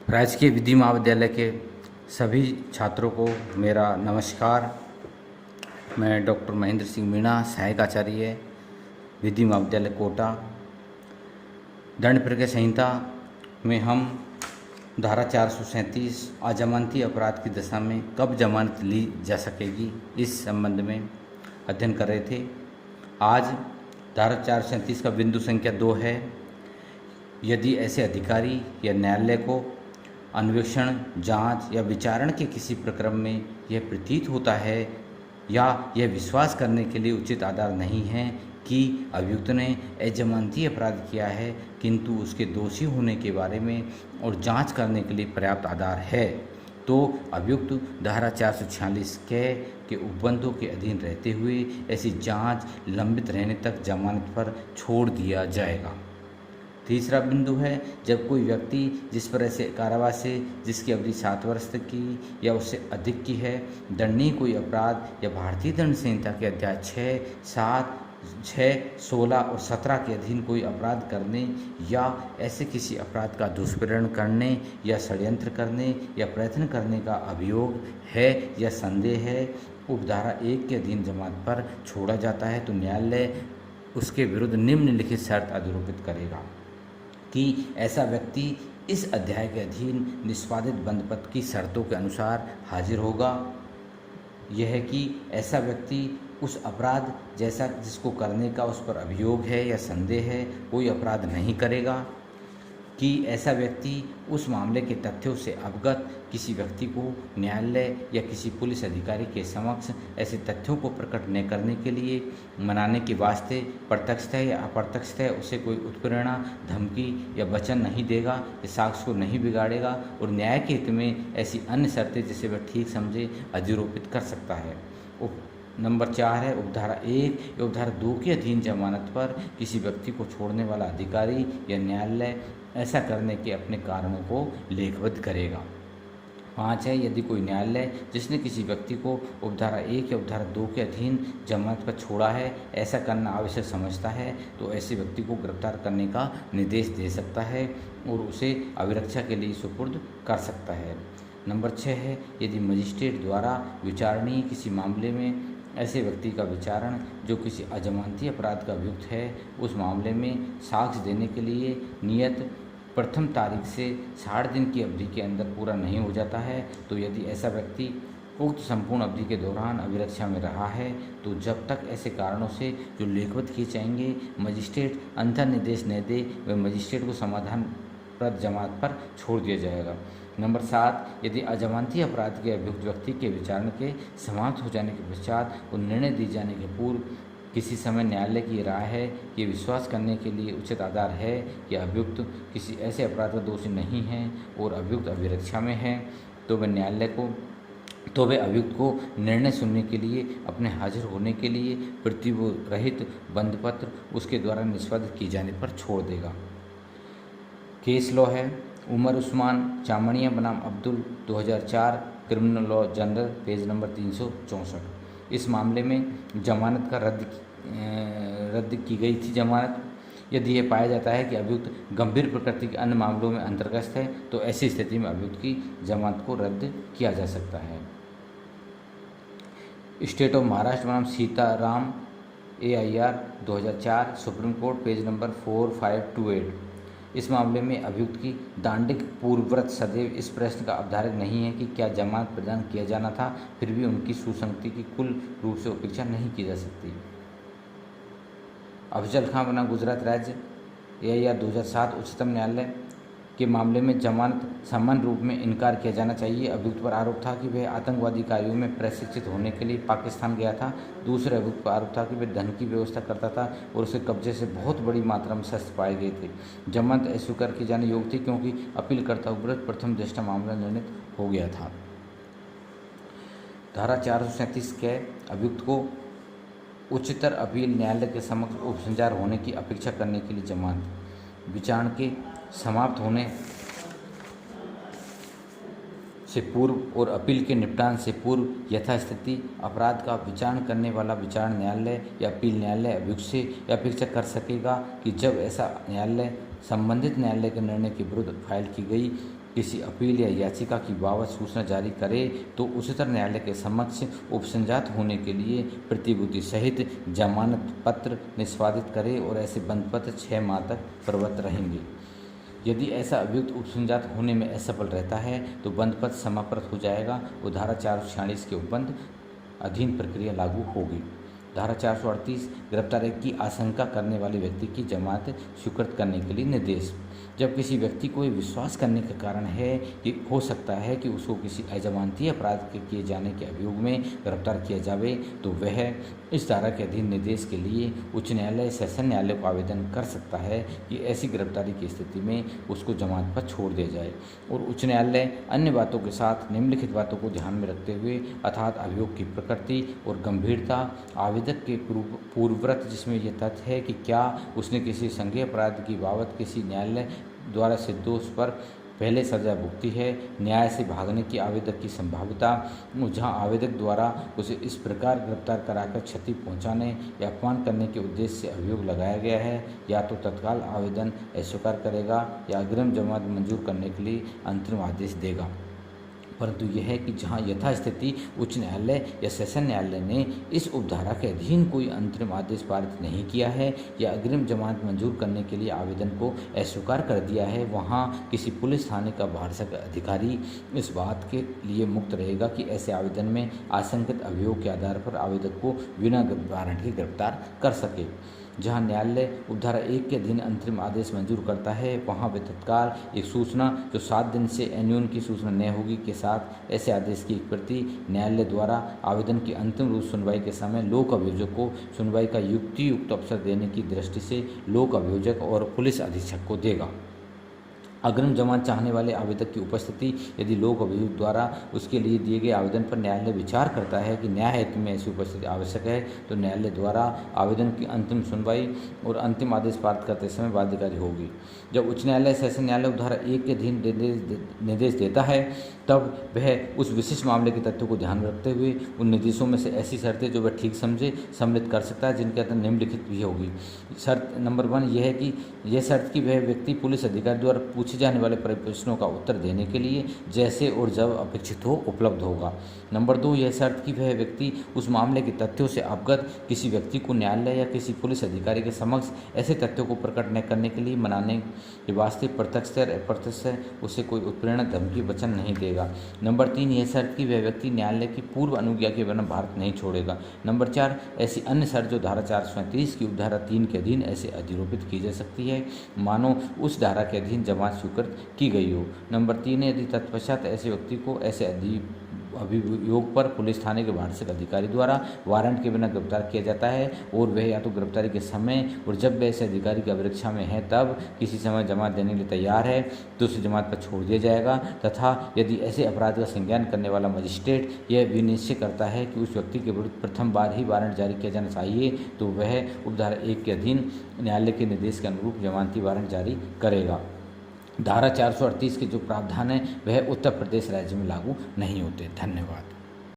राजकीय विधि महाविद्यालय के सभी छात्रों को मेरा नमस्कार। मैं डॉक्टर महेंद्र सिंह मीणा, सहायक आचार्य, विधि महाविद्यालय कोटा। दंड प्रक्रिया संहिता में हम धारा 437 अजमानती अपराध की दशा में कब जमानत ली जा सकेगी, इस संबंध में अध्ययन कर रहे थे। आज धारा 437 का बिंदु संख्या 2 है। यदि ऐसे अधिकारी या न्यायालय को अन्वेषण, जांच या विचारण के किसी प्रक्रम में यह प्रतीत होता है या यह विश्वास करने के लिए उचित आधार नहीं है कि अभियुक्त ने अजमानती अपराध किया है, किंतु उसके दोषी होने के बारे में और जांच करने के लिए पर्याप्त आधार है, तो अभियुक्त धारा 446 के उपबंधों के अधीन रहते हुए ऐसी जांच लंबित रहने तक जमानत पर छोड़ दिया जाएगा। तीसरा बिंदु है, जब कोई व्यक्ति जिस पर ऐसे कारावास से जिसकी अवधि 7 वर्ष तक की या उससे अधिक की है, दंडनीय कोई अपराध या भारतीय दंड संहिता के अध्याय 6, 7, 6, 16 और 17 के अधीन कोई अपराध करने या ऐसे किसी अपराध का दुष्प्रेरण करने या षड्यंत्र करने या प्रयत्न करने का अभियोग है या संदेह है, उपधारा 1 के अधीन जमानत पर छोड़ा जाता है, तो न्यायालय उसके विरुद्ध निम्नलिखित शर्त आरोपित करेगा कि ऐसा व्यक्ति इस अध्याय के अधीन निष्पादित बंधपत्र की शर्तों के अनुसार हाजिर होगा। यह है कि ऐसा व्यक्ति उस अपराध जैसा जिसको करने का उस पर अभियोग है या संदेह है, कोई अपराध नहीं करेगा, कि ऐसा व्यक्ति उस मामले के तथ्यों से अवगत किसी व्यक्ति को न्यायालय या किसी पुलिस अधिकारी के समक्ष ऐसे तथ्यों को प्रकट न करने के लिए मनाने के वास्ते प्रत्यक्षतः या अप्रत्यक्षतः उसे कोई उत्प्रेरणा, धमकी या वचन नहीं देगा, इस साक्ष्य को नहीं बिगाड़ेगा और न्याय के हित में ऐसी अन्य शर्तें जिसे वह ठीक समझे अधिरोपित कर सकता है। नंबर 4 है, उपधारा 1 या उपधारा 2 के अधीन जमानत पर किसी व्यक्ति को छोड़ने वाला अधिकारी या न्यायालय ऐसा करने के अपने कारणों को लेखबद्ध करेगा। 5 है, यदि कोई न्यायालय जिसने किसी व्यक्ति को उपधारा 1 या उपधारा 2 के अधीन जमानत पर छोड़ा है ऐसा करना आवश्यक समझता है, तो ऐसे व्यक्ति को गिरफ्तार करने का निर्देश दे सकता है और उसे अभिरक्षा के लिए सुपुर्द कर सकता है। नंबर 6 है, यदि मजिस्ट्रेट द्वारा विचारणीय किसी मामले में ऐसे व्यक्ति का विचारण जो किसी अजमानती अपराध का अभियुक्त है, उस मामले में साक्ष्य देने के लिए नियत प्रथम तारीख से 60 दिन की अवधि के अंदर पूरा नहीं हो जाता है, तो यदि ऐसा व्यक्ति उक्त संपूर्ण अवधि के दौरान अभिरक्षा में रहा है, तो जब तक ऐसे कारणों से जो लेखबद्ध किए जाएंगे मजिस्ट्रेट अंतर निर्देश न दे, वह मजिस्ट्रेट को समाधानप्रद जमानत पर छोड़ दिया जाएगा। नंबर 7, यदि अजमानती अपराध के अभियुक्त व्यक्ति के विचारण के समाप्त हो जाने के पश्चात और निर्णय दिए जाने के पूर्व किसी समय न्यायालय की राय है कि विश्वास करने के लिए उचित आधार है कि अभियुक्त किसी ऐसे अपराध का दोषी नहीं है और अभियुक्त अभिरक्षा में है, तो वह अभियुक्त को निर्णय सुनने के लिए अपने हाजिर होने के लिए प्रतिबंध रहित बंधपत्र उसके द्वारा निष्पादित किए जाने पर छोड़ देगा। केस लॉ है, उमर उस्मान चामड़िया बनाम Abdul 2004, criminal law general, page number 364। इस मामले में जमानत का रद्द की गई थी जमानत। यदि यह पाया जाता है कि अभियुक्त गंभीर प्रकृति के अन्य मामलों में अंतर्गत है, तो ऐसी स्थिति में अभियुक्त की जमानत को रद्द किया जा सकता है। स्टेट ऑफ महाराष्ट्र बनाम Sitaram AIR 2004, supreme court, page number 4528। इस मामले में अभियुक्त की दांडिक पूर्वव्रत सदैव इस प्रश्न का अवधारक नहीं है कि क्या जमानत प्रदान किया जाना था, फिर भी उनकी सुसंगति की कुल रूप से उपेक्षा नहीं की जा सकती। अफजल खां बना गुजरात राज्य AIR 2007, उच्चतम न्यायालय के मामले में जमानत सामान्य रूप में इनकार किया जाना चाहिए। अभियुक्त पर आरोप था कि वह आतंकवादी कार्यों में प्रशिक्षित होने के लिए पाकिस्तान गया था। दूसरे अभियुक्त पर आरोप था कि वह धन की व्यवस्था करता था और उसके कब्जे से बहुत बड़ी मात्रा में शस्त्र पाए गए थे। जमानत अस्वीकार की जाने योग्य थी क्योंकि अपीलकर्ता विरुद्ध प्रथम दृष्टया मामला निर्णित हो गया था। धारा 437 के अभियुक्त को उच्चतर अपील न्यायालय के समक्ष उपसंचार होने की अपेक्षा करने के लिए जमानत विचारण के समाप्त होने से पूर्व और अपील के निपटान से पूर्व यथास्थिति अपराध का विचारण करने वाला विचारण न्यायालय या अपील न्यायालय अभियुक्त से यह अपेक्षा कर सकेगा कि जब ऐसा न्यायालय संबंधित न्यायालय के निर्णय के विरुद्ध फाइल की गई किसी अपील या याचिका की बाबत सूचना जारी करे तो उच्चतर न्यायालय के समक्ष उपसंजात होने के लिए प्रतिभूति सहित जमानत पत्र निष्पादित करे और ऐसे बंद पत्र 6 माह तक प्रवृत्त रहेंगे। यदि ऐसा अभियुक्त उपसंजात होने में असफल रहता है तो बंद पत्र समाप्त हो जाएगा और धारा 446 के उपबंध अधीन प्रक्रिया लागू होगी। धारा 438 गिरफ्तारी की आशंका करने वाले व्यक्ति की जमानत स्वीकृत करने के लिए निर्देश। जब किसी व्यक्ति को ये विश्वास करने का कारण है कि हो सकता है कि उसको किसी अजमानती अपराध के किए जाने के अभियोग में गिरफ्तार किया जावे तो वह इस धारा के अधीन निर्देश के लिए उच्च न्यायालय सेशन न्यायालय को आवेदन कर सकता है कि ऐसी गिरफ्तारी की स्थिति में उसको जमानत पर छोड़ दिया जाए। और उच्च न्यायालय अन्य बातों के साथ निम्नलिखित बातों को ध्यान में रखते हुए अर्थात अभियोग की प्रकृति और गंभीरता, आवेदक के पूर्वव्रत जिसमें यह तथ्य है कि क्या उसने किसी संज्ञेय अपराध की बाबत किसी न्यायालय द्वारा सिद्ध दोष पर पहले सजा भुगती है, न्याय से भागने की आवेदक की संभाव्यता, जहां आवेदक द्वारा उसे इस प्रकार गिरफ्तार कराकर क्षति पहुंचाने या अपमान करने के उद्देश्य से अभियोग लगाया गया है, या तो तत्काल आवेदन अस्वीकार करेगा या अग्रिम जमानत मंजूर करने के लिए अंतरिम आदेश देगा। परंतु यह है कि जहां यथास्थिति उच्च न्यायालय या सेशन न्यायालय ने इस उपधारा के अधीन कोई अंतरिम आदेश पारित नहीं किया है या अग्रिम जमानत मंजूर करने के लिए आवेदन को अस्वीकार कर दिया है, वहां किसी पुलिस थाने का भारसक अधिकारी इस बात के लिए मुक्त रहेगा कि ऐसे आवेदन में आशंकित अभियोग के आधार पर आवेदक को बिना वारंट के गिरफ्तार कर सके। जहां न्यायालय उपधारा 1 के अधीन अंतरिम आदेश मंजूर करता है वहां वे तत्काल एक सूचना जो 7 दिन से अन्यून की सूचना न होगी के साथ ऐसे आदेश की एक प्रति न्यायालय द्वारा आवेदन की अंतिम रूप सुनवाई के समय लोक अभियोजक को सुनवाई का युक्तियुक्त अवसर देने की दृष्टि से लोक अभियोजक और पुलिस अधीक्षक को देगा। अग्रिम जमानत चाहने वाले आवेदक की उपस्थिति यदि लोक अभियुक्त द्वारा उसके लिए दिए गए आवेदन पर न्यायालय विचार करता है कि न्याय हेतु में ऐसी उपस्थिति आवश्यक है तो न्यायालय द्वारा आवेदन की अंतिम सुनवाई और अंतिम आदेश पारित करते समय बाध्यकारी होगी। जब उच्च न्यायालय सेशन न्यायालय उपधारा 1 के अधीन निर्देश देता है तब वह उस विशिष्ट मामले के तथ्यों को ध्यान में रखते हुए उन निर्देशों में से ऐसी शर्तें जो वह ठीक समझे सम्मिलित कर सकता है जिनके अंदर निम्नलिखित भी होगी। शर्त नंबर 1 यह है कि यह शर्त कि वह व्यक्ति पुलिस अधिकारी द्वारा पूछे जाने वाले प्रश्नों का उत्तर देने के लिए जैसे और जब अपेक्षित हो उपलब्ध होगा। नंबर 2 यह शर्त कि वह व्यक्ति उस मामले के तथ्यों से अवगत किसी व्यक्ति को न्यायालय या किसी पुलिस अधिकारी के समक्ष ऐसे तथ्यों को प्रकट न करने के लिए मनाने के वास्ते प्रत्यक्ष या अप्रत्यक्ष उसे कोई उत्प्रेरणा धमकी वचन नहीं देगा। नंबर 3 यह शर्त कि वह व्यक्ति न्यायालय की पूर्व अनुज्ञा के बिना भारत नहीं छोड़ेगा। नंबर 4 ऐसी अन्य शर्त जो धारा 437 की उपधारा 3 के अधीन ऐसे अधिरोपित की जा सकती है मानो उस धारा के अधीन जमानत स्वीकृत की गई हो। नंबर 3 यदि तत्पश्चात ऐसे व्यक्ति को ऐसे अभियोग पर पुलिस थाने के भारसक अधिकारी द्वारा वारंट के बिना गिरफ्तार किया जाता है और वह या तो गिरफ्तारी के समय और जब वह ऐसे अधिकारी की अभिरक्षा में है तब किसी समय जमानत देने के लिए तैयार है तो उसे जमानत पर छोड़ दिया जाएगा, तथा यदि ऐसे अपराध का संज्ञान करने वाला मजिस्ट्रेट यह विनिश्चय करता है कि उस व्यक्ति के विरुद्ध प्रथम बार ही वारंट जारी किया जाना चाहिए तो वह उपधारा 1 के अधीन न्यायालय के निर्देश के अनुरूप जमानती वारंट जारी करेगा। धारा 438 के जो प्रावधान है वह उत्तर प्रदेश राज्य में लागू नहीं होते। धन्यवाद।